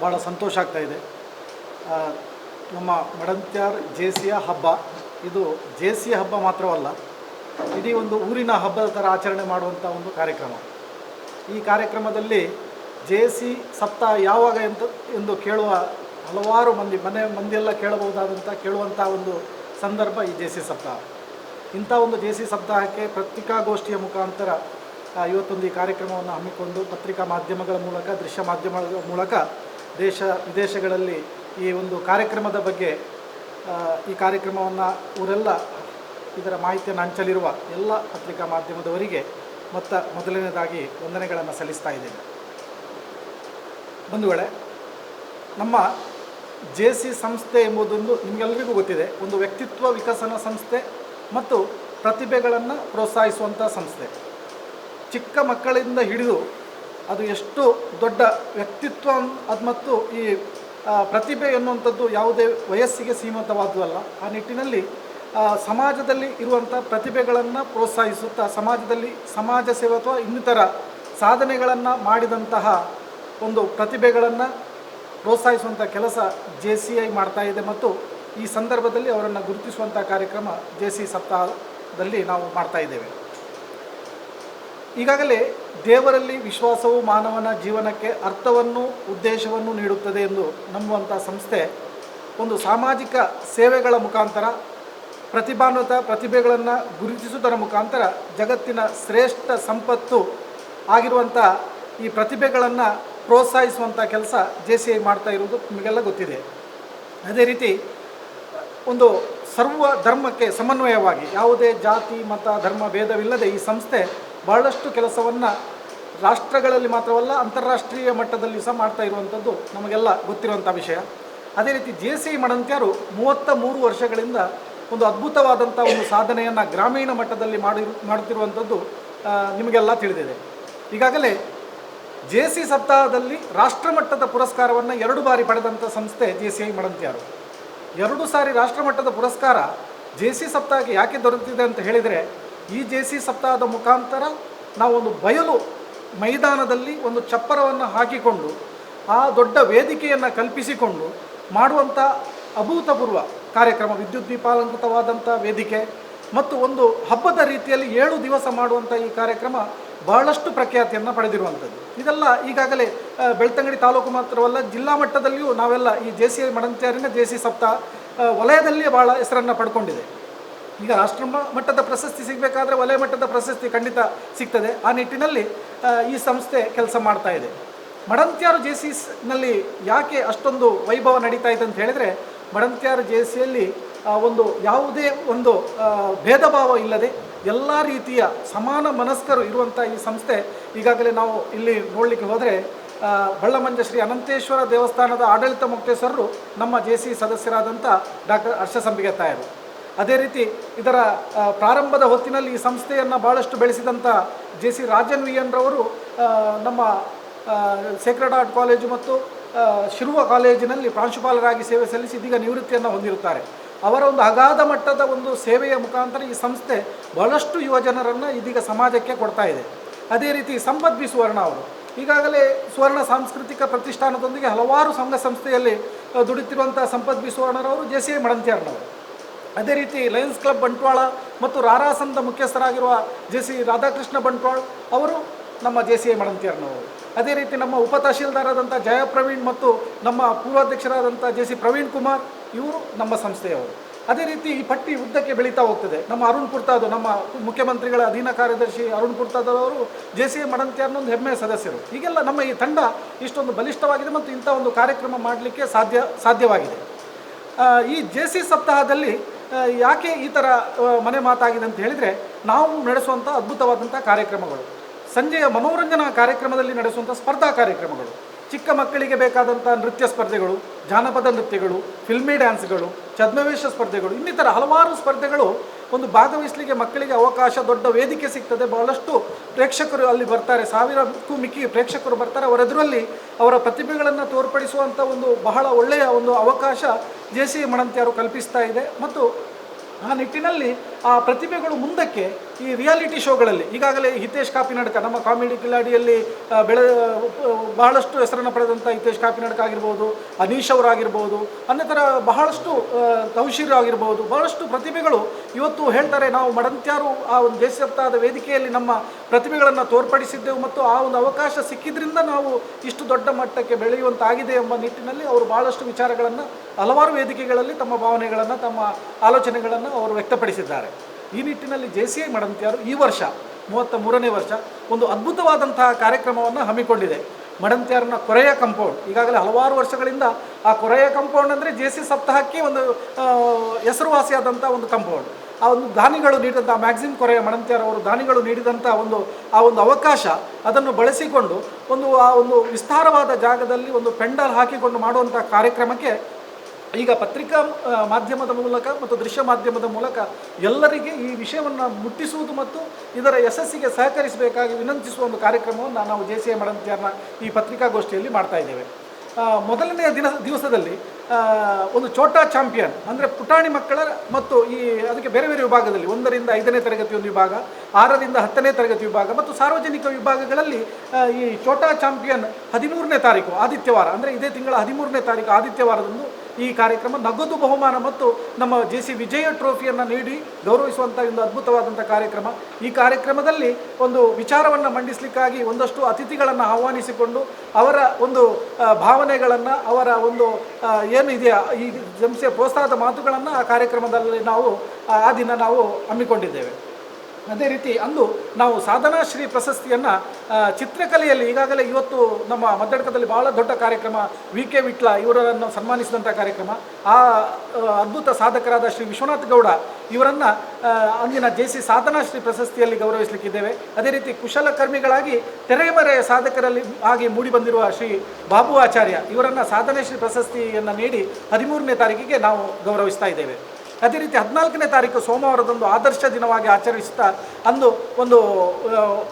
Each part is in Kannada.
ಭಾಳ ಸಂತೋಷ ಆಗ್ತಾಯಿದೆ. ನಮ್ಮ ಮಡಂತ್ಯಾರ್ ಜೇಸಿಯ ಹಬ್ಬ ಇದು ಜೇಸಿಯ ಹಬ್ಬ ಮಾತ್ರವಲ್ಲ, ಇಡೀ ಒಂದು ಊರಿನ ಹಬ್ಬದ ಥರ ಆಚರಣೆ ಮಾಡುವಂಥ ಒಂದು ಕಾರ್ಯಕ್ರಮ. ಈ ಕಾರ್ಯಕ್ರಮದಲ್ಲಿ ಜೇಸಿ ಸಪ್ತಾಹ ಯಾವಾಗ ಎಂದು ಕೇಳುವ ಹಲವಾರು ಮಂದಿಯೆಲ್ಲ ಕೇಳುವಂಥ ಒಂದು ಸಂದರ್ಭ ಈ ಜೇಸಿ ಸಪ್ತಾಹ. ಇಂಥ ಒಂದು ಜೇಸಿ ಸಪ್ತಾಹಕ್ಕೆ ಪತ್ರಿಕಾಗೋಷ್ಠಿಯ ಮುಖಾಂತರ ಇವತ್ತೊಂದು ಈ ಕಾರ್ಯಕ್ರಮವನ್ನು ಹಮ್ಮಿಕೊಂಡು ಪತ್ರಿಕಾ ಮಾಧ್ಯಮಗಳ ಮೂಲಕ, ದೃಶ್ಯ ಮಾಧ್ಯಮಗಳ ಮೂಲಕ ದೇಶ ವಿದೇಶಗಳಲ್ಲಿ ಈ ಒಂದು ಕಾರ್ಯಕ್ರಮದ ಬಗ್ಗೆ ಈ ಕಾರ್ಯಕ್ರಮವನ್ನು ಊರೆಲ್ಲ ಇದರ ಮಾಹಿತಿಯನ್ನು ಹಂಚಲಿರುವ ಎಲ್ಲ ಪತ್ರಿಕಾ ಮಾಧ್ಯಮದವರಿಗೆ ಮೊದಲನೇದಾಗಿ ವಂದನೆಗಳನ್ನು ಸಲ್ಲಿಸ್ತಾ ಇದ್ದೇನೆ. ಬಂಧುಗಳೇ, ನಮ್ಮ ಜೇಸಿ ಸಂಸ್ಥೆ ಎಂಬುದೊಂದು ನಿಮಗೆಲ್ಲರಿಗೂ ಗೊತ್ತಿದೆ. ಒಂದು ವ್ಯಕ್ತಿತ್ವ ವಿಕಸನ ಸಂಸ್ಥೆ ಮತ್ತು ಪ್ರತಿಭೆಗಳನ್ನು ಪ್ರೋತ್ಸಾಹಿಸುವಂಥ ಸಂಸ್ಥೆ. ಚಿಕ್ಕ ಮಕ್ಕಳಿಂದ ಹಿಡಿದು ಅದು ಎಷ್ಟು ದೊಡ್ಡ ವ್ಯಕ್ತಿತ್ವ ಅದು ಮತ್ತು ಈ ಪ್ರತಿಭೆ ಎನ್ನುವಂಥದ್ದು ಯಾವುದೇ ವಯಸ್ಸಿಗೆ ಸೀಮಿತವಾದ್ದು ಅಲ್ಲ. ಆ ನಿಟ್ಟಿನಲ್ಲಿ ಸಮಾಜದಲ್ಲಿ ಇರುವಂಥ ಪ್ರತಿಭೆಗಳನ್ನು ಪ್ರೋತ್ಸಾಹಿಸುತ್ತಾ ಸಮಾಜ ಸೇವೆ ಅಥವಾ ಇನ್ನಿತರ ಸಾಧನೆಗಳನ್ನು ಮಾಡಿದಂತಹ ಒಂದು ಪ್ರತಿಭೆಗಳನ್ನು ಪ್ರೋತ್ಸಾಹಿಸುವಂಥ ಕೆಲಸ JCI ಮಾಡ್ತಾ ಇದೆ ಮತ್ತು ಈ ಸಂದರ್ಭದಲ್ಲಿ ಅವರನ್ನು ಗುರುತಿಸುವಂಥ ಕಾರ್ಯಕ್ರಮ ಜೇಸಿ ಸಪ್ತಾಹದಲ್ಲಿ ನಾವು ಮಾಡ್ತಾ ಇದ್ದೇವೆ. ಈಗಾಗಲೇ ದೇವರಲ್ಲಿ ವಿಶ್ವಾಸವು ಮಾನವನ ಜೀವನಕ್ಕೆ ಅರ್ಥವನ್ನು ಉದ್ದೇಶವನ್ನು ನೀಡುತ್ತದೆ ಎಂದು ನಂಬುವಂಥ ಸಂಸ್ಥೆ ಒಂದು ಸಾಮಾಜಿಕ ಸೇವೆಗಳ ಮುಖಾಂತರ ಪ್ರತಿಭಾನ್ವಿತ ಪ್ರತಿಭೆಗಳನ್ನು ಗುರುತಿಸುವುದರ ಮುಖಾಂತರ ಜಗತ್ತಿನ ಶ್ರೇಷ್ಠ ಸಂಪತ್ತು ಆಗಿರುವಂಥ ಈ ಪ್ರತಿಭೆಗಳನ್ನು ಪ್ರೋತ್ಸಾಹಿಸುವಂಥ ಕೆಲಸ JCI ಮಾಡ್ತಾ ಇರುವುದು ನಿಮಗೆಲ್ಲ ಗೊತ್ತಿದೆ. ಅದೇ ರೀತಿ ಒಂದು ಸರ್ವ ಧರ್ಮಕ್ಕೆ ಸಮನ್ವಯವಾಗಿ ಯಾವುದೇ ಜಾತಿ ಮತ ಧರ್ಮ ಭೇದವಿಲ್ಲದೆ ಈ ಸಂಸ್ಥೆ ಬಹಳಷ್ಟು ಕೆಲಸವನ್ನು ರಾಷ್ಟ್ರಗಳಲ್ಲಿ ಮಾತ್ರವಲ್ಲ ಅಂತಾರಾಷ್ಟ್ರೀಯ ಮಟ್ಟದಲ್ಲಿ ಸಹ ಮಾಡ್ತಾ ಇರುವಂಥದ್ದು ನಮಗೆಲ್ಲ ಗೊತ್ತಿರುವಂಥ ವಿಷಯ. ಅದೇ ರೀತಿ JCI ಮಡಂತ್ಯಾರು 33 ವರ್ಷಗಳಿಂದ ಒಂದು ಅದ್ಭುತವಾದಂಥ ಒಂದು ಸಾಧನೆಯನ್ನು ಗ್ರಾಮೀಣ ಮಟ್ಟದಲ್ಲಿ ಮಾಡುತ್ತಿರುವಂಥದ್ದು ನಿಮಗೆಲ್ಲ ತಿಳಿದಿದೆ. ಈಗಾಗಲೇ ಜೇಸಿ ಸಪ್ತಾಹದಲ್ಲಿ ರಾಷ್ಟ್ರಮಟ್ಟದ ಪುರಸ್ಕಾರವನ್ನು 2 ಬಾರಿ ಪಡೆದಂಥ ಸಂಸ್ಥೆ JCI ಮಡಂತ್ಯಾರು. 2 ಸಾರಿ ರಾಷ್ಟ್ರಮಟ್ಟದ ಪುರಸ್ಕಾರ ಜೇಸಿ ಸಪ್ತಾಹಕ್ಕೆ ಯಾಕೆ ದೊರೆತಿದೆ ಅಂತ ಹೇಳಿದರೆ, ಈ ಜೇಸಿ ಸಪ್ತಾಹದ ಮುಖಾಂತರ ನಾವು ಒಂದು ಬಯಲು ಮೈದಾನದಲ್ಲಿ ಒಂದು ಚಪ್ಪರವನ್ನು ಹಾಕಿಕೊಂಡು ಆ ದೊಡ್ಡ ವೇದಿಕೆಯನ್ನು ಕಲ್ಪಿಸಿಕೊಂಡು ಮಾಡುವಂಥ ಅಭೂತಪೂರ್ವ ಕಾರ್ಯಕ್ರಮ, ವಿದ್ಯುತ್ ದೀಪಾಲಂಕೃತವಾದಂಥ ವೇದಿಕೆ ಮತ್ತು ಒಂದು ಹಬ್ಬದ ರೀತಿಯಲ್ಲಿ 7 ದಿವಸ ಮಾಡುವಂಥ ಈ ಕಾರ್ಯಕ್ರಮ ಬಹಳಷ್ಟು ಪ್ರಖ್ಯಾತಿಯನ್ನು ಪಡೆದಿರುವಂಥದ್ದು. ಇದೆಲ್ಲ ಈಗಾಗಲೇ ಬೆಳ್ತಂಗಡಿ ತಾಲೂಕು ಮಾತ್ರವಲ್ಲ, ಜಿಲ್ಲಾ ಮಟ್ಟದಲ್ಲಿಯೂ ನಾವೆಲ್ಲ ಈ JCI ಮಡಂತ್ಯಾರಿನ ಜೇಸಿ ಸಪ್ತಾಹ ವಲಯದಲ್ಲಿಯೇ ಭಾಳ ಹೆಸರನ್ನು ಪಡ್ಕೊಂಡಿದೆ. ಈಗ ರಾಷ್ಟ್ರ ಮಟ್ಟದ ಪ್ರಶಸ್ತಿ ಸಿಗಬೇಕಾದ್ರೆ ವಲಯ ಮಟ್ಟದ ಪ್ರಶಸ್ತಿ ಖಂಡಿತ ಸಿಗ್ತದೆ. ಆ ನಿಟ್ಟಿನಲ್ಲಿ ಈ ಸಂಸ್ಥೆ ಕೆಲಸ ಮಾಡ್ತಾ ಇದೆ. ಮಡಂತ್ಯಾರು JCನಲ್ಲಿ ಯಾಕೆ ಅಷ್ಟೊಂದು ವೈಭವ ನಡೀತಾ ಇದೆ ಅಂತ ಹೇಳಿದರೆ, ಮಡಂತ್ಯಾರು JCಯಲ್ಲಿ ಒಂದು ಯಾವುದೇ ಒಂದು ಭೇದ ಭಾವ ಇಲ್ಲದೆ ಎಲ್ಲ ರೀತಿಯ ಸಮಾನ ಮನಸ್ಕರು ಇರುವಂಥ ಈ ಸಂಸ್ಥೆ. ಈಗಾಗಲೇ ನಾವು ಇಲ್ಲಿ ನೋಡಲಿಕ್ಕೆ ಹೋದರೆ ಬಳ್ಳಮಂಜ ಶ್ರೀ ಅನಂತೇಶ್ವರ ದೇವಸ್ಥಾನದ ಆಡಳಿತ ಮುಕ್ತೇಶ್ವರರು ನಮ್ಮ JCI ಸದಸ್ಯರಾದಂಥ ಡಾಕ್ಟರ್ ಹರ್ಷ ಸಂಪಿಗೆ ತಾಯರು. ಅದೇ ರೀತಿ ಇದರ ಪ್ರಾರಂಭದ ಹೊತ್ತಿನಲ್ಲಿ ಈ ಸಂಸ್ಥೆಯನ್ನು ಭಾಳಷ್ಟು ಬೆಳೆಸಿದಂಥ JC ರಾಜನ್ VN ರವರು ನಮ್ಮ ಸೇಕ್ರೆಡ್ ಹಾರ್ಟ್ ಕಾಲೇಜು ಮತ್ತು ಶಿರುವ ಕಾಲೇಜಿನಲ್ಲಿ ಪ್ರಾಂಶುಪಾಲರಾಗಿ ಸೇವೆ ಸಲ್ಲಿಸಿ ಇದೀಗ ನಿವೃತ್ತಿಯನ್ನು ಹೊಂದಿರುತ್ತಾರೆ. ಅವರ ಒಂದು ಅಗಾಧ ಮಟ್ಟದ ಒಂದು ಸೇವೆಯ ಮುಖಾಂತರ ಈ ಸಂಸ್ಥೆ ಬಹಳಷ್ಟು ಯುವ ಜನರನ್ನು ಇದೀಗ ಸಮಾಜಕ್ಕೆ ಕೊಡ್ತಾ ಇದೆ. ಅದೇ ರೀತಿ ಸಂಪತ್ ಬಿ ಸುವರ್ಣ ಅವರು ಈಗಾಗಲೇ ಸುವರ್ಣ ಸಾಂಸ್ಕೃತಿಕ ಪ್ರತಿಷ್ಠಾನದೊಂದಿಗೆ ಹಲವಾರು ಸಂಘ ಸಂಸ್ಥೆಯಲ್ಲಿ ದುಡಿತಿರುವಂಥ ಸಂಪತ್ ಬಿ ಸುವರ್ಣರವರು JCI ಮಡಂತ್ಯಾರ್ನವರು. ಅದೇ ರೀತಿ ಲಯನ್ಸ್ ಕ್ಲಬ್ ಬಂಟ್ವಾಳ ಮತ್ತು ರಾರಾಸಂದ ಮುಖ್ಯಸ್ಥರಾಗಿರುವ JC ರಾಧಾಕೃಷ್ಣ ಬಂಟ್ವಾಳ್ ಅವರು ನಮ್ಮ JCI ಮಡಂತ್ಯಾರ್ನವರು. ಅದೇ ರೀತಿ ನಮ್ಮ ಉಪ ತಹಶೀಲ್ದಾರಾದಂಥ ಜಯ ಪ್ರವೀಣ್ ಮತ್ತು ನಮ್ಮ ಪೂರ್ವಾಧ್ಯಕ್ಷರಾದಂಥ JC ಪ್ರವೀಣ್ ಕುಮಾರ್ ಇವರು ನಮ್ಮ ಸಂಸ್ಥೆಯವರು. ಅದೇ ರೀತಿ ಈ ಪಟ್ಟಿ ಉದ್ದಕ್ಕೆ ಬೆಳೀತಾ ಹೋಗ್ತದೆ. ನಮ್ಮ ಅರುಣ್ ಪುರ್ತಾದ್, ನಮ್ಮ ಮುಖ್ಯಮಂತ್ರಿಗಳ ಅಧೀನ ಕಾರ್ಯದರ್ಶಿ ಅರುಣ್ ಪುರ್ತಾದ್ ಅವರು JCI ಮಡಂತ್ಯಾರ್ನ ಒಂದು ಹೆಮ್ಮೆಯ ಸದಸ್ಯರು. ಹೀಗೆಲ್ಲ ನಮ್ಮ ಈ ತಂಡ ಇಷ್ಟೊಂದು ಬಲಿಷ್ಠವಾಗಿದೆ ಮತ್ತು ಇಂಥ ಒಂದು ಕಾರ್ಯಕ್ರಮ ಮಾಡಲಿಕ್ಕೆ ಸಾಧ್ಯವಾಗಿದೆ. ಈ JCI ಸಪ್ತಾಹದಲ್ಲಿ ಯಾಕೆ ಈ ಥರ ಮನೆ ಮಾತಾಗಿದೆ ಅಂತ ಹೇಳಿದರೆ, ನಾವು ನಡೆಸುವಂಥ ಅದ್ಭುತವಾದಂಥ ಕಾರ್ಯಕ್ರಮಗಳು, ಸಂಜೆಯ ಮನೋರಂಜನಾ ಕಾರ್ಯಕ್ರಮದಲ್ಲಿ ನಡೆಸುವಂಥ ಸ್ಪರ್ಧಾ ಕಾರ್ಯಕ್ರಮಗಳು, ಚಿಕ್ಕ ಮಕ್ಕಳಿಗೆ ಬೇಕಾದಂಥ ನೃತ್ಯ ಸ್ಪರ್ಧೆಗಳು, ಜಾನಪದ ನೃತ್ಯಗಳು, ಫಿಲ್ಮಿ ಡ್ಯಾನ್ಸ್ಗಳು, ಛದ್ಮವೇಷ ಸ್ಪರ್ಧೆಗಳು, ಇನ್ನಿತರ ಹಲವಾರು ಸ್ಪರ್ಧೆಗಳು ಒಂದು ಭಾಗವಹಿಸಲಿಕ್ಕೆ ಮಕ್ಕಳಿಗೆ ಅವಕಾಶ, ದೊಡ್ಡ ವೇದಿಕೆ ಸಿಗ್ತದೆ. ಬಹಳಷ್ಟು ಪ್ರೇಕ್ಷಕರು ಅಲ್ಲಿ ಬರ್ತಾರೆ, 1000ಕ್ಕೂ ಮಿಕ್ಕಿ ಪ್ರೇಕ್ಷಕರು ಬರ್ತಾರೆ. ಅವರೆದುರಲ್ಲಿ ಅವರ ಪ್ರತಿಭೆಗಳನ್ನು ತೋರ್ಪಡಿಸುವಂಥ ಒಂದು ಬಹಳ ಒಳ್ಳೆಯ ಒಂದು ಅವಕಾಶ JCI ಮಡಂತ್ಯಾರು ಕಲ್ಪಿಸ್ತಾ ಇದೆ. ಮತ್ತು ಆ ನಿಟ್ಟಿನಲ್ಲಿ ಆ ಪ್ರತಿಭೆಗಳು ಮುಂದಕ್ಕೆ ಈ ರಿಯಾಲಿಟಿ ಶೋಗಳಲ್ಲಿ ಈಗಾಗಲೇ ಹಿತೇಶ್ ಕಾಪಿನಡ್ಕ ನಮ್ಮ ಕಾಮಿಡಿ ಕಿಲಾಡಿಯಲ್ಲಿ ಬಹಳಷ್ಟು ಹೆಸರನ್ನು ಪಡೆದಂಥ ಹಿತೇಶ್ ಕಾಪಿನಡ್ಕ ಆಗಿರ್ಬೋದು, ಅನೀಶ್ ಅವರಾಗಿರ್ಬೋದು, ಅನ್ನಿತರ ಬಹಳಷ್ಟು ತೌಶೀರ್ ಆಗಿರ್ಬೋದು, ಬಹಳಷ್ಟು ಪ್ರತಿಭೆಗಳು ಇವತ್ತು ಹೇಳ್ತಾರೆ, ನಾವು ಮಡಂತ್ಯಾರು ಆ ಒಂದು ದೇಶ ಸಪ್ತಾಹದ ವೇದಿಕೆಯಲ್ಲಿ ನಮ್ಮ ಪ್ರತಿಭೆಗಳನ್ನು ತೋರ್ಪಡಿಸಿದ್ದೆವು ಮತ್ತು ಆ ಒಂದು ಅವಕಾಶ ಸಿಕ್ಕಿದ್ರಿಂದ ನಾವು ಇಷ್ಟು ದೊಡ್ಡ ಮಟ್ಟಕ್ಕೆ ಬೆಳೆಯುವಂತಾಗಿದೆ ಎಂಬ ನಿಟ್ಟಿನಲ್ಲಿ ಅವರು ಭಾಳಷ್ಟು ವಿಚಾರಗಳನ್ನು ಹಲವಾರು ವೇದಿಕೆಗಳಲ್ಲಿ ತಮ್ಮ ಭಾವನೆಗಳನ್ನು, ತಮ್ಮ ಆಲೋಚನೆಗಳನ್ನು ಅವರು ವ್ಯಕ್ತಪಡಿಸಿದ್ದಾರೆ. ಈ ನಿಟ್ಟಿನಲ್ಲಿ JCI ಮಡಂತ್ಯಾರು ಈ ವರ್ಷ 33ನೇ ವರ್ಷ ಒಂದು ಅದ್ಭುತವಾದಂತಹ ಕಾರ್ಯಕ್ರಮವನ್ನು ಹಮ್ಮಿಕೊಂಡಿದೆ. ಮಡಂತ್ಯಾರನ ಕೊರೆಯ ಕಂಪೌಂಡ್, ಈಗಾಗಲೇ ಹಲವಾರು ವರ್ಷಗಳಿಂದ ಆ ಕೊರೆಯ ಕಂಪೌಂಡ್ ಅಂದರೆ JC ಸಪ್ತಾಹಕ್ಕೆ ಒಂದು ಹೆಸರುವಾಸಿಯಾದಂಥ ಒಂದು ಕಂಪೌಂಡ್. ಆ ಒಂದು ದಾನಿಗಳು ನೀಡಿದಂಥ ಮ್ಯಾಗ್ಝಿನ್ ಕೊರೆಯ ಮಡಂತ್ಯಾರ್ ಅವರು ದಾನಿಗಳು ನೀಡಿದಂಥ ಆ ಒಂದು ಅವಕಾಶ, ಅದನ್ನು ಬಳಸಿಕೊಂಡು ಆ ಒಂದು ವಿಸ್ತಾರವಾದ ಜಾಗದಲ್ಲಿ ಒಂದು ಪೆಂಡಾಲ್ ಹಾಕಿಕೊಂಡು ಮಾಡುವಂಥ ಕಾರ್ಯಕ್ರಮಕ್ಕೆ ಈಗ ಪತ್ರಿಕಾ ಮಾಧ್ಯಮದ ಮೂಲಕ ಮತ್ತು ದೃಶ್ಯ ಮಾಧ್ಯಮದ ಮೂಲಕ ಎಲ್ಲರಿಗೆ ಈ ವಿಷಯವನ್ನು ಮುಟ್ಟಿಸುವುದು ಮತ್ತು ಇದರ ಯಶಸ್ಸಿಗೆ ಸಹಕರಿಸಬೇಕಾಗಿ ವಿನಂತಿಸುವ ಒಂದು ಕಾರ್ಯಕ್ರಮವನ್ನು ನಾವು JCI ಮಡಂತ್ಯಾರ್ನ ಈ ಪತ್ರಿಕಾಗೋಷ್ಠಿಯಲ್ಲಿ ಮಾಡ್ತಾ ಇದ್ದೇವೆ. ಮೊದಲನೆಯ ದಿವಸದಲ್ಲಿ ಒಂದು ಛೋಟಾ ಚಾಂಪಿಯನ್ ಅಂದರೆ ಪುಟಾಣಿ ಮಕ್ಕಳ ಮತ್ತು ಅದಕ್ಕೆ ಬೇರೆ ಬೇರೆ ವಿಭಾಗದಲ್ಲಿ 1ರಿಂದ 5ನೇ ತರಗತಿ ಒಂದು ವಿಭಾಗ, 6ರಿಂದ 10ನೇ ತರಗತಿ ವಿಭಾಗ ಮತ್ತು ಸಾರ್ವಜನಿಕ ವಿಭಾಗಗಳಲ್ಲಿ ಈ ಛೋಟಾ ಚಾಂಪಿಯನ್ 13ನೇ ತಾರೀಕು ಆದಿತ್ಯವಾರ ಅಂದರೆ ಇದೇ ತಿಂಗಳ 13ನೇ ತಾರೀಕು ಆದಿತ್ಯವಾರದಂದು ಈ ಕಾರ್ಯಕ್ರಮ ನಗದು ಬಹುಮಾನ ಮತ್ತು ನಮ್ಮ JC ವಿಜಯ ಟ್ರೋಫಿಯನ್ನು ನೀಡಿ ಗೌರವಿಸುವಂಥ ಒಂದು ಅದ್ಭುತವಾದಂಥ ಕಾರ್ಯಕ್ರಮ. ಈ ಕಾರ್ಯಕ್ರಮದಲ್ಲಿ ಒಂದು ವಿಚಾರವನ್ನು ಮಂಡಿಸಲಿಕ್ಕಾಗಿ ಒಂದಷ್ಟು ಅತಿಥಿಗಳನ್ನು ಆಹ್ವಾನಿಸಿಕೊಂಡು ಅವರ ಒಂದು ಭಾವನೆಗಳನ್ನು, ಅವರ ಒಂದು ಏನು ಇದೆಯಾ ಈ ಸಂಸ್ಥೆಯ ಪ್ರೋತ್ಸಾಹದ ಮಾತುಗಳನ್ನು ಆ ಕಾರ್ಯಕ್ರಮದಲ್ಲಿ ಆ ದಿನ ನಾವು ಹಮ್ಮಿಕೊಂಡಿದ್ದೇವೆ. ಅದೇ ರೀತಿ ಅಂದು ನಾವು ಸಾಧನಾಶ್ರೀ ಪ್ರಶಸ್ತಿಯನ್ನು ಚಿತ್ರಕಲೆಯಲ್ಲಿ ಈಗಾಗಲೇ ಇವತ್ತು ನಮ್ಮ ಮದ್ದಡ್ಕದಲ್ಲಿ ಭಾಳ ದೊಡ್ಡ ಕಾರ್ಯಕ್ರಮ VK ವಿಟ್ಲ ಇವರನ್ನು ಸನ್ಮಾನಿಸಿದಂಥ ಕಾರ್ಯಕ್ರಮ. ಆ ಅದ್ಭುತ ಸಾಧಕರಾದ ಶ್ರೀ ವಿಶ್ವನಾಥ್ ಗೌಡ ಇವರನ್ನು ಅಂದಿನ JC ಸಾಧನಾಶ್ರೀ ಪ್ರಶಸ್ತಿಯಲ್ಲಿ ಗೌರವಿಸಲಿಕ್ಕಿದ್ದೇವೆ. ಅದೇ ರೀತಿ ಕುಶಲಕರ್ಮಿಗಳಾಗಿ ತೆರೆಮರೆಯ ಸಾಧಕರಲ್ಲಿ ಆಗಿ ಮೂಡಿಬಂದಿರುವ ಶ್ರೀ ಬಾಬು ಆಚಾರ್ಯ ಇವರನ್ನು ಸಾಧನಾಶ್ರೀ ಪ್ರಶಸ್ತಿಯನ್ನು ನೀಡಿ 13ನೇ ತಾರೀಕಿಗೆ ನಾವು ಗೌರವಿಸ್ತಾ ಇದ್ದೇವೆ. ಅದೇ ರೀತಿ 14ನೇ ತಾರೀಕು ಸೋಮವಾರದಂದು ಆದರ್ಶ ದಿನವಾಗಿ ಆಚರಿಸುತ್ತಾ ಅಂದು ಒಂದು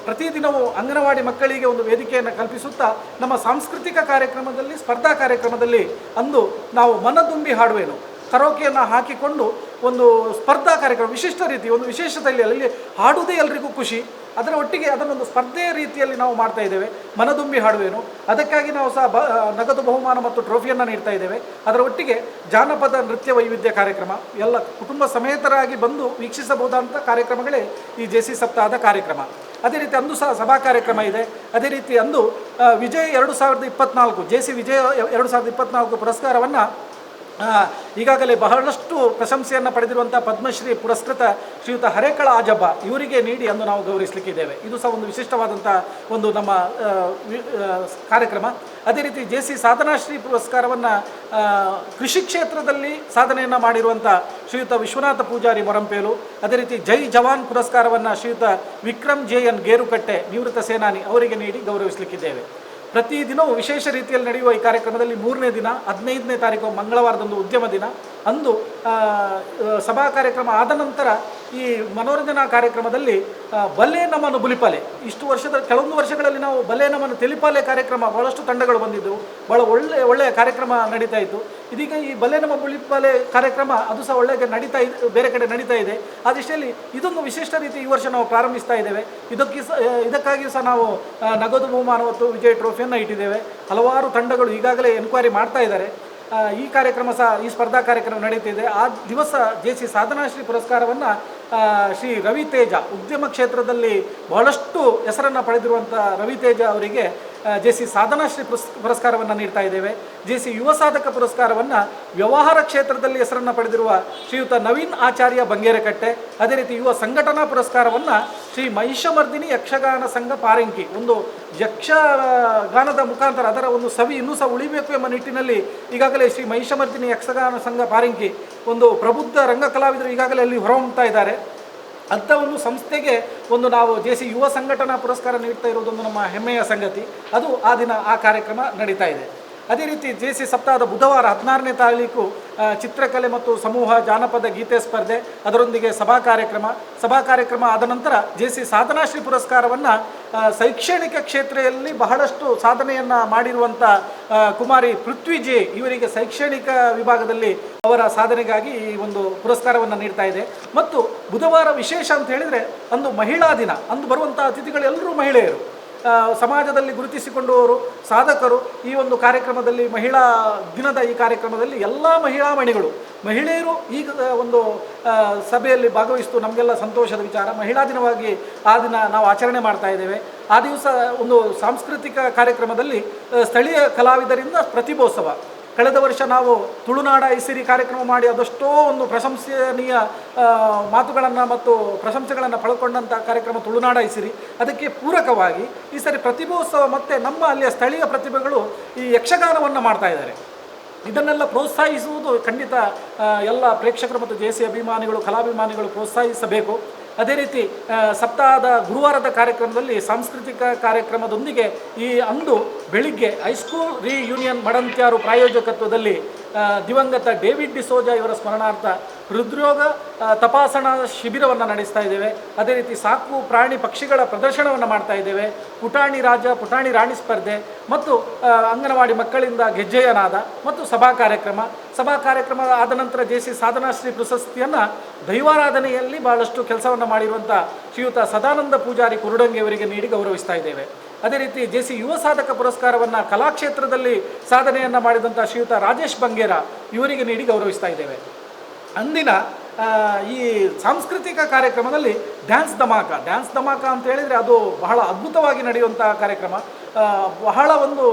ಪ್ರತಿದಿನವೂ ಅಂಗನವಾಡಿ ಮಕ್ಕಳಿಗೆ ಒಂದು ವೇದಿಕೆಯನ್ನು ಕಲ್ಪಿಸುತ್ತಾ ನಮ್ಮ ಸಾಂಸ್ಕೃತಿಕ ಕಾರ್ಯಕ್ರಮದಲ್ಲಿ, ಸ್ಪರ್ಧಾ ಕಾರ್ಯಕ್ರಮದಲ್ಲಿ ಅಂದು ನಾವು ಮನದುಂಬಿ ಹಾಡುವೆನು ಕರೋಕೆಯನ್ನು ಹಾಕಿಕೊಂಡು ಒಂದು ಸ್ಪರ್ಧಾ ಕಾರ್ಯಕ್ರಮ ವಿಶಿಷ್ಟ ರೀತಿ, ಒಂದು ವಿಶೇಷತೆಯಲ್ಲಿ ಅಲ್ಲಿ ಹಾಡುವುದೇ ಎಲ್ರಿಗೂ ಖುಷಿ, ಅದರ ಒಟ್ಟಿಗೆ ಅದನ್ನೊಂದು ಸ್ಪರ್ಧೆಯ ರೀತಿಯಲ್ಲಿ ನಾವು ಮಾಡ್ತಾ ಇದ್ದೇವೆ. ಮನದುಂಬಿ ಹಾಡುವೇನು, ಅದಕ್ಕಾಗಿ ನಾವು ಸಹ ನಗದು ಬಹುಮಾನ ಮತ್ತು ಟ್ರೋಫಿಯನ್ನು ನೀಡ್ತಾ ಇದ್ದೇವೆ. ಅದರ ಒಟ್ಟಿಗೆ ಜಾನಪದ ನೃತ್ಯ ವೈವಿಧ್ಯ ಕಾರ್ಯಕ್ರಮ, ಎಲ್ಲ ಕುಟುಂಬ ಸಮೇತರಾಗಿ ಬಂದು ವೀಕ್ಷಿಸಬಹುದಾದಂಥ ಕಾರ್ಯಕ್ರಮಗಳೇ ಈ JC ಸಪ್ತಾಹದ ಕಾರ್ಯಕ್ರಮ. ಅದೇ ರೀತಿ ಅಂದು ಸಹ ಸಭಾ ಕಾರ್ಯಕ್ರಮ ಇದೆ. ಅದೇ ರೀತಿ ಅಂದು ವಿಜಯ್ 2024 JC ವಿಜಯ 2024 ಪುರಸ್ಕಾರವನ್ನು ಈಗಾಗಲೇ ಬಹಳಷ್ಟು ಪ್ರಶಂಸೆಯನ್ನು ಪಡೆದಿರುವಂಥ ಪದ್ಮಶ್ರೀ ಪುರಸ್ಕೃತ ಶ್ರೀಯುತ ಹರೇಕಳ ಆಜಬ್ಬ ಇವರಿಗೆ ನೀಡಿ ಅಂದು ನಾವು ಗೌರವಿಸಲಿಕ್ಕಿದ್ದೇವೆ. ಇದು ಸಹ ಒಂದು ವಿಶಿಷ್ಟವಾದಂಥ ಒಂದು ನಮ್ಮ ಕಾರ್ಯಕ್ರಮ. ಅದೇ ರೀತಿ JC ಸಾಧನಾಶ್ರೀ ಪುರಸ್ಕಾರವನ್ನು ಕೃಷಿ ಕ್ಷೇತ್ರದಲ್ಲಿ ಸಾಧನೆಯನ್ನು ಮಾಡಿರುವಂಥ ಶ್ರೀಯುತ ವಿಶ್ವನಾಥ ಪೂಜಾರಿ ಮೊರಂಪೇಲು, ಅದೇ ರೀತಿ ಜೈ ಜವಾನ್ ಪುರಸ್ಕಾರವನ್ನು ಶ್ರೀಯುತ ವಿಕ್ರಮ್ JN ಗೇರುಕಟ್ಟೆ ನಿವೃತ್ತ ಸೇನಾನಿ ಅವರಿಗೆ ನೀಡಿ ಗೌರವಿಸಲಿಕ್ಕಿದ್ದೇವೆ. ಪ್ರತಿದಿನವೂ ವಿಶೇಷ ರೀತಿಯಲ್ಲಿ ನಡೆಯುವ ಈ ಕಾರ್ಯಕ್ರಮದಲ್ಲಿ 3ನೇ ದಿನ 15ನೇ ತಾರೀಕು ಮಂಗಳವಾರದಂದು ಉದ್ಯಮ ದಿನ ಅಂದು ಸಭಾ ಕಾರ್ಯಕ್ರಮ ಆದ ನಂತರ ಈ ಮನೋರಂಜನಾ ಕಾರ್ಯಕ್ರಮದಲ್ಲಿ ಬಲೆ ನಮನ ಬುಲಿಪಾಲೆ, ಇಷ್ಟು ಕೆಲವೊಂದು ವರ್ಷಗಳಲ್ಲಿ ನಾವು ಬಲೆ ನಮನ ತೆಲಿಪಾಲೆ ಕಾರ್ಯಕ್ರಮ ಭಾಳಷ್ಟು ತಂಡಗಳು ಬಂದಿದ್ದವು, ಭಾಳ ಒಳ್ಳೆಯ ಕಾರ್ಯಕ್ರಮ ನಡೀತಾ ಇತ್ತು. ಇದೀಗ ಈ ಬಲೆ ನಮ್ಮ ಬುಲಿಪಾಲೆ ಕಾರ್ಯಕ್ರಮ ಅದು ಸಹ ಒಳ್ಳೆಯ ಬೇರೆ ಕಡೆ ನಡೀತಾ ಇದೆ. ಆ ದೃಷ್ಟಿಯಲ್ಲಿ ಇದೊಂದು ವಿಶಿಷ್ಟ ರೀತಿ ಈ ವರ್ಷ ನಾವು ಪ್ರಾರಂಭಿಸ್ತಾ ಇದ್ದೇವೆ. ಇದಕ್ಕಾಗಿಯೂ ಸಹ ನಾವು ನಗದು ಬಹುಮಾನ ಮತ್ತು ವಿಜಯ ಟ್ರೋಫಿಯನ್ನು ಇಟ್ಟಿದ್ದೇವೆ. ಹಲವಾರು ತಂಡಗಳು ಈಗಾಗಲೇ ಎನ್ಕ್ವೈರಿ ಮಾಡ್ತಾ ಇದ್ದಾರೆ. ಈ ಕಾರ್ಯಕ್ರಮ ಸಹ ಈ ಸ್ಪರ್ಧಾ ಕಾರ್ಯಕ್ರಮ ನಡೀತಿದೆ. ಆ ದಿವಸ JC ಸಾಧನಾಶ್ರೀ ಪುರಸ್ಕಾರವನ್ನು ಶ್ರೀ ರವಿತೇಜ ಉದ್ಯಮ ಕ್ಷೇತ್ರದಲ್ಲಿ ಬಹಳಷ್ಟು ಹೆಸರನ್ನು ಪಡೆದಿರುವಂಥ ರವಿತೇಜ ಅವರಿಗೆ JC ಸಾಧನಾಶ್ರೀ ಪುರಸ್ಕಾರವನ್ನು ನೀಡ್ತಾ ಇದ್ದೇವೆ. JC ಯುವ ಸಾಧಕ ಪುರಸ್ಕಾರವನ್ನು ವ್ಯವಹಾರ ಕ್ಷೇತ್ರದಲ್ಲಿ ಹೆಸರನ್ನು ಪಡೆದಿರುವ ಶ್ರೀಯುತ ನವೀನ್ ಆಚಾರ್ಯ ಬಂಗೇರಕಟ್ಟೆ, ಅದೇ ರೀತಿ ಯುವ ಸಂಘಟನಾ ಪುರಸ್ಕಾರವನ್ನು ಶ್ರೀ ಮಹಿಷಮರ್ದಿನಿ ಯಕ್ಷಗಾನ ಸಂಘ ಪಾರಂಕಿ, ಒಂದು ಯಕ್ಷಗಾನದ ಮುಖಾಂತರ ಅದರ ಒಂದು ಸವಿ ಇನ್ನೂ ಸಹ ಉಳಿಬೇಕು ಎಂಬ ನಿಟ್ಟಿನಲ್ಲಿ ಈಗಾಗಲೇ ಶ್ರೀ ಮಹಿಷಮರ್ದಿನಿ ಯಕ್ಷಗಾನ ಸಂಘ ಪಾರಂಕಿ ಒಂದು ಪ್ರಬುದ್ಧ ರಂಗ ಕಲಾವಿದರು ಈಗಾಗಲೇ ಅಲ್ಲಿ ಹೊರಹೊಮ್ಮುತ್ತಾ ಇದ್ದಾರೆ. ಅಂಥ ಒಂದು ಸಂಸ್ಥೆಗೆ ಒಂದು ನಾವು JC ಯುವ ಸಂಘಟನಾ ಪುರಸ್ಕಾರ ನೀಡ್ತಾ ಇರೋದೊಂದು ನಮ್ಮ ಹೆಮ್ಮೆಯ ಸಂಗತಿ. ಅದು ಆ ದಿನ ಆ ಕಾರ್ಯಕ್ರಮ ನಡೀತಾ ಇದೆ. ಅದೇ ರೀತಿ JC ಸಪ್ತಾಹದ ಬುಧವಾರ 16ನೇ ತಾರೀಕು ಚಿತ್ರಕಲೆ ಮತ್ತು ಸಮೂಹ ಜಾನಪದ ಗೀತೆ ಸ್ಪರ್ಧೆ, ಅದರೊಂದಿಗೆ ಸಭಾ ಕಾರ್ಯಕ್ರಮ ಆದ ನಂತರ JC ಸಾಧನಾಶ್ರೀ ಪುರಸ್ಕಾರವನ್ನು ಶೈಕ್ಷಣಿಕ ಕ್ಷೇತ್ರದಲ್ಲಿ ಬಹಳಷ್ಟು ಸಾಧನೆಯನ್ನು ಮಾಡಿರುವಂಥ ಕುಮಾರಿ ಪೃಥ್ವಿ ಜೆ ಇವರಿಗೆ ಶೈಕ್ಷಣಿಕ ವಿಭಾಗದಲ್ಲಿ ಅವರ ಸಾಧನೆಗಾಗಿ ಈ ಒಂದು ಪುರಸ್ಕಾರವನ್ನು ನೀಡ್ತಾ ಇದೆ. ಮತ್ತು ಬುಧವಾರ ವಿಶೇಷ ಅಂತ ಹೇಳಿದರೆ ಅಂದು ಮಹಿಳಾ ದಿನ. ಅಂದು ಬರುವಂಥ ಅತಿಥಿಗಳೆಲ್ಲರೂ ಮಹಿಳೆಯರು, ಸಮಾಜದಲ್ಲಿ ಗುರುತಿಸಿಕೊಂಡವರು, ಸಾಧಕರು. ಈ ಒಂದು ಕಾರ್ಯಕ್ರಮದಲ್ಲಿ ಮಹಿಳಾ ದಿನದ ಈ ಕಾರ್ಯಕ್ರಮದಲ್ಲಿ ಎಲ್ಲ ಮಹಿಳೆಯರು ಈಗ ಒಂದು ಸಭೆಯಲ್ಲಿ ಭಾಗವಹಿಸಿತು. ನಮಗೆಲ್ಲ ಸಂತೋಷದ ವಿಚಾರ. ಮಹಿಳಾ ದಿನವಾಗಿ ಆ ದಿನ ನಾವು ಆಚರಣೆ ಮಾಡ್ತಾ ಇದ್ದೇವೆ. ಆ ದಿವಸ ಒಂದು ಸಾಂಸ್ಕೃತಿಕ ಕಾರ್ಯಕ್ರಮದಲ್ಲಿ ಸ್ಥಳೀಯ ಕಲಾವಿದರಿಂದ ಪ್ರತಿಭೋತ್ಸವ. ಕಳೆದ ವರ್ಷ ನಾವು ತುಳುನಾಡ ಐಸಿರಿ ಕಾರ್ಯಕ್ರಮ ಮಾಡಿ ಅದೆಷ್ಟೋ ಒಂದು ಪ್ರಶಂಸನೀಯ ಮಾತುಗಳನ್ನು ಮತ್ತು ಪ್ರಶಂಸೆಗಳನ್ನು ಪಡ್ಕೊಂಡಂಥ ಕಾರ್ಯಕ್ರಮ ತುಳುನಾಡ ಐಸಿರಿ. ಅದಕ್ಕೆ ಪೂರಕವಾಗಿ ಈ ಸರಿ ಪ್ರತಿಭೋತ್ಸವ ಮತ್ತು ನಮ್ಮ ಅಲ್ಲಿಯ ಸ್ಥಳೀಯ ಪ್ರತಿಭೆಗಳು ಈ ಯಕ್ಷಗಾನವನ್ನು ಮಾಡ್ತಾ ಇದ್ದಾರೆ. ಇದನ್ನೆಲ್ಲ ಪ್ರೋತ್ಸಾಹಿಸುವುದು ಖಂಡಿತ ಎಲ್ಲ ಪ್ರೇಕ್ಷಕರು ಮತ್ತು JC ಅಭಿಮಾನಿಗಳು, ಕಲಾಭಿಮಾನಿಗಳು ಪ್ರೋತ್ಸಾಹಿಸಬೇಕು. ಅದೇ ರೀತಿ ಸಪ್ತಾಹದ ಗುರುವಾರದ ಕಾರ್ಯಕ್ರಮದಲ್ಲಿ ಸಾಂಸ್ಕೃತಿಕ ಕಾರ್ಯಕ್ರಮದೊಂದಿಗೆ ಈ ಅಂದು ಬೆಳಿಗ್ಗೆ ಹೈಸ್ಕೂಲ್ ರಿಯೂನಿಯನ್ ಮಡಂತ್ಯಾರು ಪ್ರಾಯೋಜಕತ್ವದಲ್ಲಿ ದಿವಂಗತ ಡೇವಿಡ್ ಡಿಸೋಜಾ ಇವರ ಸ್ಮರಣಾರ್ಥ ಹೃದ್ರೋಗ ತಪಾಸಣಾ ಶಿಬಿರವನ್ನು ನಡೆಸ್ತಾ ಇದ್ದೇವೆ. ಅದೇ ರೀತಿ ಸಾಕು ಪ್ರಾಣಿ ಪಕ್ಷಿಗಳ ಪ್ರದರ್ಶನವನ್ನು ಮಾಡ್ತಾ ಇದ್ದೇವೆ. ಪುಟಾಣಿ ರಾಜ ಪುಟಾಣಿ ರಾಣಿ ಸ್ಪರ್ಧೆ ಮತ್ತು ಅಂಗನವಾಡಿ ಮಕ್ಕಳಿಂದ ಗೆಜ್ಜೆಯ ನಾದ ಮತ್ತು ಸಭಾ ಕಾರ್ಯಕ್ರಮ ಆದ ನಂತರ JC ಸಾಧನಾಶ್ರೀ ಪ್ರಶಸ್ತಿಯನ್ನು ದೈವಾರಾಧನೆಯಲ್ಲಿ ಬಹಳಷ್ಟು ಕೆಲಸವನ್ನು ಮಾಡಿರುವಂಥ ಶ್ರೀಯುತ ಸದಾನಂದ ಪೂಜಾರಿ ಕುರುಡಂಗಿ ಅವರಿಗೆ ನೀಡಿ ಗೌರವಿಸ್ತಾ ಇದ್ದೇವೆ. ಅದೇ ರೀತಿ JC ಯುವ ಸಾಧಕ ಪುರಸ್ಕಾರವನ್ನು ಕಲಾಕ್ಷೇತ್ರದಲ್ಲಿ ಸಾಧನೆಯನ್ನು ಮಾಡಿದಂಥ ಶ್ರೀಯುತ ರಾಜೇಶ್ ಬಂಗೇರ ಇವರಿಗೆ ನೀಡಿ ಗೌರವಿಸ್ತಾ ಇದ್ದೇವೆ. ಅಂದಿನ ಈ ಸಾಂಸ್ಕೃತಿಕ ಕಾರ್ಯಕ್ರಮದಲ್ಲಿ ಡ್ಯಾನ್ಸ್ ಧಮಾಕ ಅಂತ ಹೇಳಿದರೆ ಅದು ಬಹಳ ಅದ್ಭುತವಾಗಿ ನಡೆಯುವಂಥ ಕಾರ್ಯಕ್ರಮ. ಬಹಳ ಒಂದು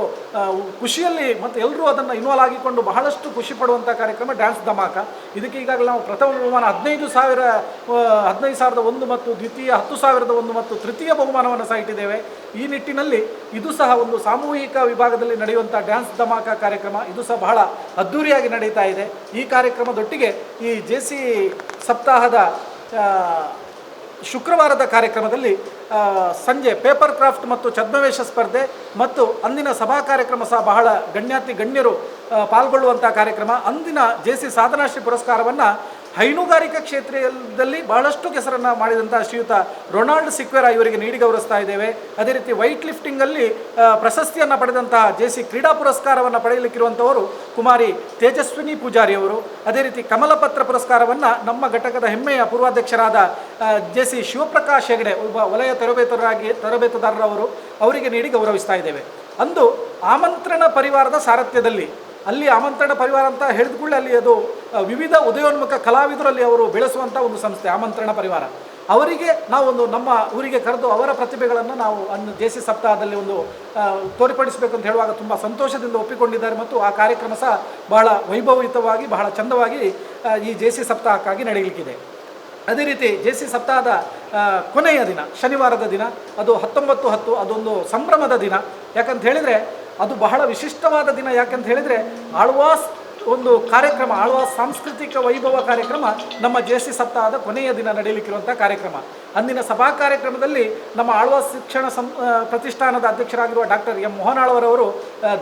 ಖುಷಿಯಲ್ಲಿ ಮತ್ತು ಎಲ್ಲರೂ ಅದನ್ನು ಇನ್ವಾಲ್ವ್ ಆಗಿಕೊಂಡು ಬಹಳಷ್ಟು ಖುಷಿ ಪಡುವಂಥ ಕಾರ್ಯಕ್ರಮ ಡ್ಯಾನ್ಸ್ ಧಮಾಕ. ಇದಕ್ಕೆ ಈಗಾಗಲೇ ನಾವು ಪ್ರಥಮ ಬಹುಮಾನ 15,001 ಮತ್ತು ದ್ವಿತೀಯ 10,001 ಮತ್ತು ತೃತೀಯ ಬಹುಮಾನವನ್ನು ಸಹ ಇಟ್ಟಿದ್ದೇವೆ. ಈ ನಿಟ್ಟಿನಲ್ಲಿ ಇದು ಸಹ ಒಂದು ಸಾಮೂಹಿಕ ವಿಭಾಗದಲ್ಲಿ ನಡೆಯುವಂಥ ಡ್ಯಾನ್ಸ್ ಧಮಾಕ ಕಾರ್ಯಕ್ರಮ. ಇದು ಸಹ ಬಹಳ ಅದ್ಧೂರಿಯಾಗಿ ನಡೀತಾ ಇದೆ. ಈ ಕಾರ್ಯಕ್ರಮದೊಟ್ಟಿಗೆ ಈ JC ಸಪ್ತಾಹದ ಶುಕ್ರವಾರದ ಕಾರ್ಯಕ್ರಮದಲ್ಲಿ ಸಂಜೆ ಪೇಪರ್ ಕ್ರಾಫ್ಟ್ ಮತ್ತು ಛದ್ಮವೇಷ ಸ್ಪರ್ಧೆ ಮತ್ತು ಅಂದಿನ ಸಭಾ ಕಾರ್ಯಕ್ರಮ ಸಹ ಬಹಳ ಗಣ್ಯರು ಪಾಲ್ಗೊಳ್ಳುವಂಥ ಕಾರ್ಯಕ್ರಮ. ಅಂದಿನ JC ಸಾಧನಾಶ್ರೀ ಪುರಸ್ಕಾರವನ್ನು ಹೈನುಗಾರಿಕಾ ಕ್ಷೇತ್ರದಲ್ಲಿ ಬಹಳಷ್ಟು ಹೆಸರನ್ನು ಮಾಡಿದಂಥ ಶ್ರೀಯುತ ರೊನಾಲ್ಡ್ ಸಿಕ್ವೆರಾ ಇವರಿಗೆ ನೀಡಿ ಗೌರವಿಸ್ತಾ ಇದ್ದೇವೆ. ಅದೇ ರೀತಿ ವೈಟ್ ಲಿಫ್ಟಿಂಗಲ್ಲಿ ಪ್ರಶಸ್ತಿಯನ್ನು ಪಡೆದಂತಹ JC ಕ್ರೀಡಾ ಪುರಸ್ಕಾರವನ್ನು ಪಡೆಯಲಿಕ್ಕಿರುವಂಥವರು ಕುಮಾರಿ ತೇಜಸ್ವಿನಿ ಪೂಜಾರಿ ಅವರು. ಅದೇ ರೀತಿ ಕಮಲಪತ್ರ ಪುರಸ್ಕಾರವನ್ನು ನಮ್ಮ ಘಟಕದ ಹೆಮ್ಮೆಯ ಪೂರ್ವಾಧ್ಯಕ್ಷರಾದ JC ಶಿವಪ್ರಕಾಶ್ ಹೆಗಡೆ ಒಬ್ಬ ವಲಯ ತರಬೇತುದಾರರವರು ಅವರಿಗೆ ನೀಡಿ ಗೌರವಿಸ್ತಾ ಇದ್ದೇವೆ. ಅಂದು ಆಮಂತ್ರಣ ಪರಿವಾರದ ಸಾರಥ್ಯದಲ್ಲಿ, ಅಲ್ಲಿ ಆಮಂತ್ರಣ ಪರಿವಾರ ಅಂತ ಹೇಳಿದ ಕೂಡಲೇ ಅಲ್ಲಿ ಅದು ವಿವಿಧ ಉದಯೋನ್ಮುಖ ಕಲಾವಿದರಲ್ಲಿ ಅವರು ಬೆಳೆಸುವಂಥ ಒಂದು ಸಂಸ್ಥೆ ಆಮಂತ್ರಣ ಪರಿವಾರ. ಅವರಿಗೆ ನಾವೊಂದು ನಮ್ಮ ಊರಿಗೆ ಕರೆದು ಅವರ ಪ್ರತಿಭೆಗಳನ್ನು ನಾವು JC ಸಪ್ತಾಹದಲ್ಲಿ ಒಂದು ತೋರ್ಪಡಿಸಬೇಕು ಅಂತ ಹೇಳುವಾಗ ತುಂಬ ಸಂತೋಷದಿಂದ ಒಪ್ಪಿಕೊಂಡಿದ್ದಾರೆ. ಮತ್ತು ಆ ಕಾರ್ಯಕ್ರಮ ಸಹ ಬಹಳ ವೈಭವಯುತವಾಗಿ ಬಹಳ ಚಂದವಾಗಿ ಈ JC ಸಪ್ತಾಹಕ್ಕಾಗಿ ನಡೆಯಲಿಕ್ಕಿದೆ. ಅದೇ ರೀತಿ JC ಸಪ್ತಾಹದ ಕೊನೆಯ ದಿನ ಶನಿವಾರದ ದಿನ ಅದು 19/10 ಅದೊಂದು ಸಂಭ್ರಮದ ದಿನ. ಯಾಕಂತ ಹೇಳಿದರೆ ಅದು ಬಹಳ ವಿಶಿಷ್ಟವಾದ ದಿನ. ಯಾಕಂತ ಹೇಳಿದರೆ ಆಳ್ವಾಸ್ ಒಂದು ಕಾರ್ಯಕ್ರಮ, ಆಳ್ವಾಸ್ ಸಾಂಸ್ಕೃತಿಕ ವೈಭವ ಕಾರ್ಯಕ್ರಮ ನಮ್ಮ JC ಸಪ್ತಾಹದ ಕೊನೆಯ ದಿನ ನಡೆಯಲಿಕ್ಕಿರುವಂಥ ಕಾರ್ಯಕ್ರಮ. ಅಂದಿನ ಸಭಾ ಕಾರ್ಯಕ್ರಮದಲ್ಲಿ ನಮ್ಮ ಆಳ್ವಾಸ್ ಶಿಕ್ಷಣ ಪ್ರತಿಷ್ಠಾನದ ಅಧ್ಯಕ್ಷರಾಗಿರುವ ಡಾಕ್ಟರ್ ಎಂ ಮೋಹನಾಳವರವರು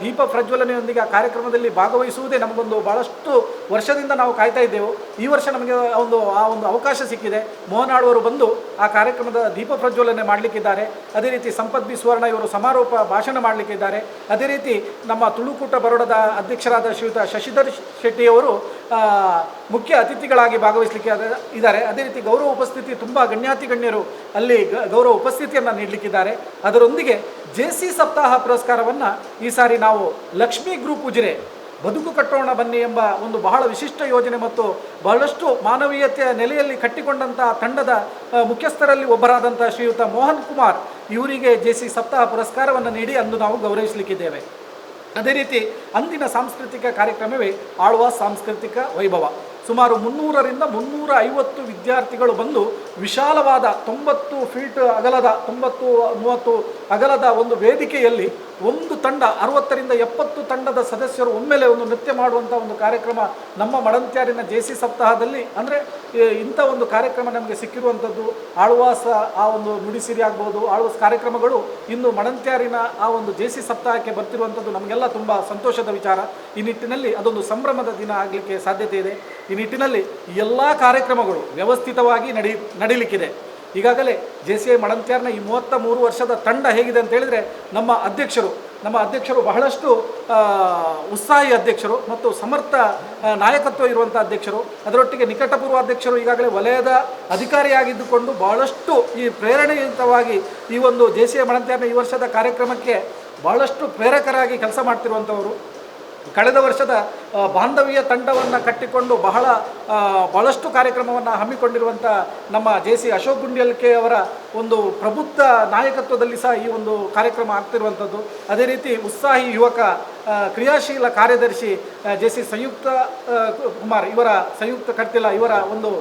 ದೀಪ ಪ್ರಜ್ವಲನೆಯೊಂದಿಗೆ ಆ ಕಾರ್ಯಕ್ರಮದಲ್ಲಿ ಭಾಗವಹಿಸುವುದೇ ನಮಗೊಂದು ಭಾಳಷ್ಟು ವರ್ಷದಿಂದ ನಾವು ಕಾಯ್ತಾ ಇದ್ದೆವು. ಈ ವರ್ಷ ನಮಗೆ ಆ ಒಂದು ಅವಕಾಶ ಸಿಕ್ಕಿದೆ. ಮೋಹನಾಳವರು ಬಂದು ಆ ಕಾರ್ಯಕ್ರಮದ ದೀಪ ಪ್ರಜ್ವಲನೆ ಮಾಡಲಿಕ್ಕಿದ್ದಾರೆ. ಅದೇ ರೀತಿ ಸಂಪತ್ ಬಿ ಸುವರ್ಣ ಇವರು ಸಮಾರೋಪ ಭಾಷಣ ಮಾಡಲಿಕ್ಕಿದ್ದಾರೆ. ಅದೇ ರೀತಿ ನಮ್ಮ ತುಳುಕೂಟ ಬರೋಡದ ಅಧ್ಯಕ್ಷರಾದ ಶ್ರೀಯುತ ಶಶಿಧರ್ ಶೆಟ್ಟಿಯವರು ಮುಖ್ಯ ಅತಿಥಿಗಳಾಗಿ ಭಾಗವಹಿಸಲಿಕ್ಕೆ ಇದ್ದಾರೆ. ಅದೇ ರೀತಿ ಗೌರವ ಉಪಸ್ಥಿತಿ ತುಂಬ ಗಣ್ಯರು ಅಲ್ಲಿ ಗೌರವ ಉಪಸ್ಥಿತಿಯನ್ನು ನೀಡಲಿಕ್ಕಿದ್ದಾರೆ. ಅದರೊಂದಿಗೆ JC ಸಪ್ತಾಹ ಪುರಸ್ಕಾರವನ್ನು ಈ ಸಾರಿ ನಾವು ಲಕ್ಷ್ಮೀ ಗ್ರೂಪ್ ಉಜಿರೆ ಬದುಕು ಕಟ್ಟೋಣ ಬನ್ನಿ ಎಂಬ ಒಂದು ಬಹಳ ವಿಶಿಷ್ಟ ಯೋಜನೆ ಮತ್ತು ಬಹಳಷ್ಟು ಮಾನವೀಯತೆಯ ನೆಲೆಯಲ್ಲಿ ಕಟ್ಟಿಕೊಂಡಂಥ ತಂಡದ ಮುಖ್ಯಸ್ಥರಲ್ಲಿ ಒಬ್ಬರಾದಂಥ ಶ್ರೀಯುತ ಮೋಹನ್ ಕುಮಾರ್ ಇವರಿಗೆ JC ಸಪ್ತಾಹ ಪುರಸ್ಕಾರವನ್ನು ನೀಡಿ ಅಂದು ನಾವು ಗೌರವಿಸಲಿಕ್ಕಿದ್ದೇವೆ. ಅದೇ ರೀತಿ ಅಂದಿನ ಸಾಂಸ್ಕೃತಿಕ ಕಾರ್ಯಕ್ರಮವೇ ಆಳ್ವಾಸ್ ಸಾಂಸ್ಕೃತಿಕ ವೈಭವ. ಸುಮಾರು 300ರಿಂದ 350 ವಿದ್ಯಾರ್ಥಿಗಳು ಬಂದು ವಿಶಾಲವಾದ 90 ಫೀಟ್ ಅಗಲದ 90-30 ಅಗಲದ ಒಂದು ವೇದಿಕೆಯಲ್ಲಿ ಒಂದು ತಂಡ 60ರಿಂದ 70 ತಂಡದ ಸದಸ್ಯರು ಒಮ್ಮೆಲೆ ಒಂದು ನೃತ್ಯ ಮಾಡುವಂಥ ಒಂದು ಕಾರ್ಯಕ್ರಮ ನಮ್ಮ ಮಡಂತ್ಯಾರಿನ ಜೆ.ಸಿ ಸಪ್ತಾಹದಲ್ಲಿ, ಅಂದರೆ ಇಂಥ ಒಂದು ಕಾರ್ಯಕ್ರಮ ನಮಗೆ ಸಿಕ್ಕಿರುವಂಥದ್ದು. ಆಳ್ವಾಸ ಆ ಒಂದು ನುಡಿಸಿರಿ ಆಗ್ಬೋದು, ಆಳ್ವಾಸ ಕಾರ್ಯಕ್ರಮಗಳು ಇಂದು ಮಡಂತ್ಯಾರಿನ ಆ ಒಂದು ಜೆ.ಸಿ ಸಪ್ತಾಹಕ್ಕೆ ಬರ್ತಿರುವಂಥದ್ದು ನಮಗೆಲ್ಲ ತುಂಬ ಸಂತೋಷದ ವಿಚಾರ. ಈ ನಿಟ್ಟಿನಲ್ಲಿ ಅದೊಂದು ಸಂಭ್ರಮದ ದಿನ ಆಗಲಿಕ್ಕೆ ಸಾಧ್ಯತೆ ಇದೆ. ಈ ನಿಟ್ಟಿನಲ್ಲಿ ಎಲ್ಲ ಕಾರ್ಯಕ್ರಮಗಳು ವ್ಯವಸ್ಥಿತವಾಗಿ ನಡೀಲಿಕ್ಕಿದೆ. ಈಗಾಗಲೇ ಜೆ.ಸಿ.ಐ ಮಡಂತ್ಯಾರ್ನ ಈ 33 ವರ್ಷದ ತಂಡ ಹೇಗಿದೆ ಅಂತ ಹೇಳಿದರೆ, ನಮ್ಮ ಅಧ್ಯಕ್ಷರು ಬಹಳಷ್ಟು ಉತ್ಸಾಹಿ ಅಧ್ಯಕ್ಷರು ಮತ್ತು ಸಮರ್ಥ ನಾಯಕತ್ವ ಇರುವಂಥ ಅಧ್ಯಕ್ಷರು. ಅದರೊಟ್ಟಿಗೆ ನಿಕಟಪೂರ್ವ ಅಧ್ಯಕ್ಷರು ಈಗಾಗಲೇ ವಲಯದ ಅಧಿಕಾರಿಯಾಗಿದ್ದುಕೊಂಡು ಬಹಳಷ್ಟು ಈ ಪ್ರೇರಣೆಯುತವಾಗಿ ಈ ಒಂದು ಜೆ.ಸಿ.ಐ ಮಡಂತ್ಯಾರ್ನ ಈ ವರ್ಷದ ಕಾರ್ಯಕ್ರಮಕ್ಕೆ ಬಹಳಷ್ಟು ಪ್ರೇರಕರಾಗಿ ಕೆಲಸ ಮಾಡ್ತಿರುವಂಥವರು. ಕಳೆದ ವರ್ಷದ ಬಾಂಧವ್ಯ ತಂಡವನ್ನು ಕಟ್ಟಿಕೊಂಡು ಬಹಳಷ್ಟು ಕಾರ್ಯಕ್ರಮವನ್ನು ಹಮ್ಮಿಕೊಂಡಿರುವಂಥ ನಮ್ಮ ಜೆ.ಸಿ ಅಶೋಕ್ ಗುಂಡ್ಯಲ್ಕೆ ಅವರ ಒಂದು ಪ್ರಬುದ್ಧ ನಾಯಕತ್ವದಲ್ಲಿ ಸಹ ಈ ಒಂದು ಕಾರ್ಯಕ್ರಮ ಆಗ್ತಿರುವಂಥದ್ದು. ಅದೇ ರೀತಿ ಉತ್ಸಾಹಿ ಯುವಕ ಕ್ರಿಯಾಶೀಲ ಕಾರ್ಯದರ್ಶಿ ಜೆ.ಸಿ ಸಂಯುಕ್ತ ಕುಮಾರ್ ಇವರ ಒಂದು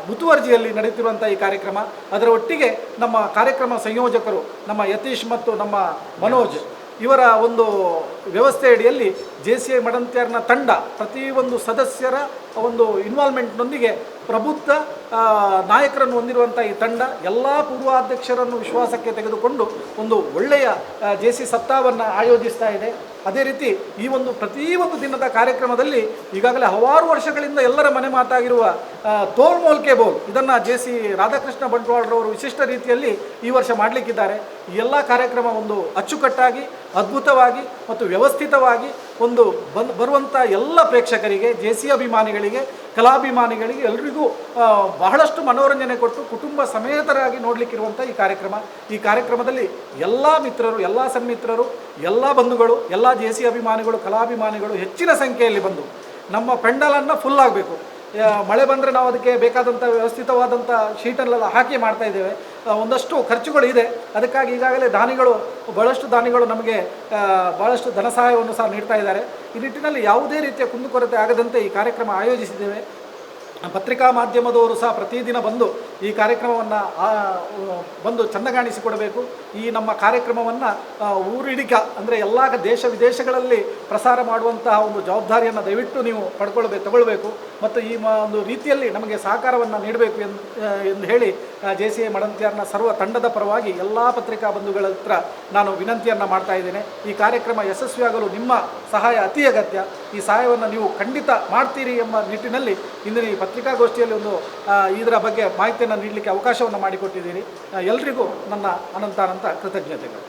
ಮುತುವರ್ಜಿಯಲ್ಲಿ ನಡೆಯುತ್ತಿರುವಂಥ ಈ ಕಾರ್ಯಕ್ರಮ. ಅದರ ಒಟ್ಟಿಗೆ ನಮ್ಮ ಕಾರ್ಯಕ್ರಮ ಸಂಯೋಜಕರು ನಮ್ಮ ಯತೀಶ್ ಮತ್ತು ನಮ್ಮ ಮನೋಜ್ ಇವರ ಒಂದು ವ್ಯವಸ್ಥೆಯಡಿಯಲ್ಲಿ ಜೆ.ಸಿ.ಐ ಮಡಂತ್ಯಾರ್ನ ತಂಡ ಪ್ರತಿಯೊಂದು ಸದಸ್ಯರ ಒಂದು ಇನ್ವಾಲ್ವ್ಮೆಂಟ್ನೊಂದಿಗೆ ಪ್ರಬುದ್ಧ ನಾಯಕರನ್ನು ಹೊಂದಿರುವಂಥ ಈ ತಂಡ ಎಲ್ಲ ಪೂರ್ವಾಧ್ಯಕ್ಷರನ್ನು ವಿಶ್ವಾಸಕ್ಕೆ ತೆಗೆದುಕೊಂಡು ಒಂದು ಒಳ್ಳೆಯ ಜೆ.ಸಿ ಸಪ್ತಾಹವನ್ನು ಆಯೋಜಿಸ್ತಾ ಇದೆ. ಅದೇ ರೀತಿ ಈ ಒಂದು ಪ್ರತಿಯೊಂದು ದಿನದ ಕಾರ್ಯಕ್ರಮದಲ್ಲಿ ಈಗಾಗಲೇ ಹಲವಾರು ವರ್ಷಗಳಿಂದ ಎಲ್ಲರ ಮನೆ ಮಾತಾಗಿರುವ ತೋಲ್ ಮೋಲ್ಕೆ ಬೋಲ್ ಇದನ್ನು ಜೆ.ಸಿ ರಾಧಾಕೃಷ್ಣ ಬಂಟ್ವಾಳರವರು ವಿಶಿಷ್ಟ ರೀತಿಯಲ್ಲಿ ಈ ವರ್ಷ ಮಾಡಲಿಕ್ಕಿದ್ದಾರೆ. ಈ ಎಲ್ಲ ಕಾರ್ಯಕ್ರಮ ಒಂದು ಅಚ್ಚುಕಟ್ಟಾಗಿ, ಅದ್ಭುತವಾಗಿ ಮತ್ತು ವ್ಯವಸ್ಥಿತವಾಗಿ ಒಂದು ಬರುವಂಥ ಎಲ್ಲ ಪ್ರೇಕ್ಷಕರಿಗೆ, ಜೆ.ಸಿ ಅಭಿಮಾನಿಗಳಿಗೆ, ಕಲಾಭಿಮಾನಿಗಳಿಗೆ ಎಲ್ರಿಗೂ ಬಹಳಷ್ಟು ಮನೋರಂಜನೆ ಕೊಟ್ಟು ಕುಟುಂಬ ಸಮೇತರಾಗಿ ನೋಡಲಿಕ್ಕಿರುವಂಥ ಈ ಕಾರ್ಯಕ್ರಮದಲ್ಲಿ ಎಲ್ಲ ಮಿತ್ರರು, ಎಲ್ಲ ಸನ್ಮಿತ್ರರು, ಎಲ್ಲ ಬಂಧುಗಳು, ಎಲ್ಲ ಜೆ.ಸಿ ಅಭಿಮಾನಿಗಳು, ಕಲಾಭಿಮಾನಿಗಳು ಹೆಚ್ಚಿನ ಸಂಖ್ಯೆಯಲ್ಲಿ ಬಂದು ನಮ್ಮ ಪೆಂಡಲನ್ನು ಫುಲ್ ಆಗಬೇಕು. ಮಳೆ ಬಂದರೆ ನಾವು ಅದಕ್ಕೆ ಬೇಕಾದಂಥ ವ್ಯವಸ್ಥಿತವಾದಂಥ ಶೀಟಲ್ಲೆಲ್ಲ ಹಾಕಿ ಮಾಡ್ತಾ ಇದ್ದೇವೆ. ಒಂದಷ್ಟು ಖರ್ಚುಗಳು ಇದೆ. ಅದಕ್ಕಾಗಿ ಈಗಾಗಲೇ ಬಹಳಷ್ಟು ದಾನಿಗಳು ನಮಗೆ ಭಾಳಷ್ಟು ಧನ ಸಹಾಯವನ್ನು ಸಹ ನೀಡ್ತಾ ಇದ್ದಾರೆ. ಈ ನಿಟ್ಟಿನಲ್ಲಿ ಯಾವುದೇ ರೀತಿಯ ಕುಂದುಕೊರತೆ ಆಗದಂತೆ ಈ ಕಾರ್ಯಕ್ರಮ ಆಯೋಜಿಸಿದ್ದೇವೆ. ಪತ್ರಿಕಾ ಮಾಧ್ಯಮದವರು ಸಹ ಪ್ರತಿದಿನ ಬಂದು ಈ ಕಾರ್ಯಕ್ರಮವನ್ನು ಬಂದು ಚಂದಗಾಣಿಸಿಕೊಡಬೇಕು. ಈ ನಮ್ಮ ಕಾರ್ಯಕ್ರಮವನ್ನು ಊರಿಡಿಕ ಅಂದರೆ ಎಲ್ಲ ದೇಶ ವಿದೇಶಗಳಲ್ಲಿ ಪ್ರಸಾರ ಮಾಡುವಂತಹ ಒಂದು ಜವಾಬ್ದಾರಿಯನ್ನು ದಯವಿಟ್ಟು ನೀವು ತಗೊಳ್ಬೇಕು ಮತ್ತು ಈ ಒಂದು ರೀತಿಯಲ್ಲಿ ನಮಗೆ ಸಹಕಾರವನ್ನು ನೀಡಬೇಕು ಎಂದು ಹೇಳಿ ಜೆ.ಸಿ.ಐ ಮಡಂತ್ಯಾರ್ನ ಸರ್ವ ತಂಡದ ಪರವಾಗಿ ಎಲ್ಲ ಪತ್ರಿಕಾ ಬಂಧುಗಳ ಹತ್ರ ನಾನು ವಿನಂತಿಯನ್ನು ಮಾಡ್ತಾ ಇದ್ದೇನೆ. ಈ ಕಾರ್ಯಕ್ರಮ ಯಶಸ್ವಿಯಾಗಲು ನಿಮ್ಮ ಸಹಾಯ ಅತಿ ಅಗತ್ಯ. ಈ ಸಹಾಯವನ್ನು ನೀವು ಖಂಡಿತ ಮಾಡ್ತೀರಿ ಎಂಬ ನಿಟ್ಟಿನಲ್ಲಿ ಇಂದಿನ ಈ ಪತ್ರಿಕಾಗೋಷ್ಠಿಯಲ್ಲಿ ಇದರ ಬಗ್ಗೆ ಮಾಹಿತಿಯನ್ನು ನೀಡಲಿಕ್ಕೆ ಅವಕಾಶವನ್ನು ಮಾಡಿಕೊಟ್ಟಿದ್ದೀರಿ. ಎಲ್ರಿಗೂ ನನ್ನ ಅನಂತ ಕೃತಜ್ಞತೆಗಳು.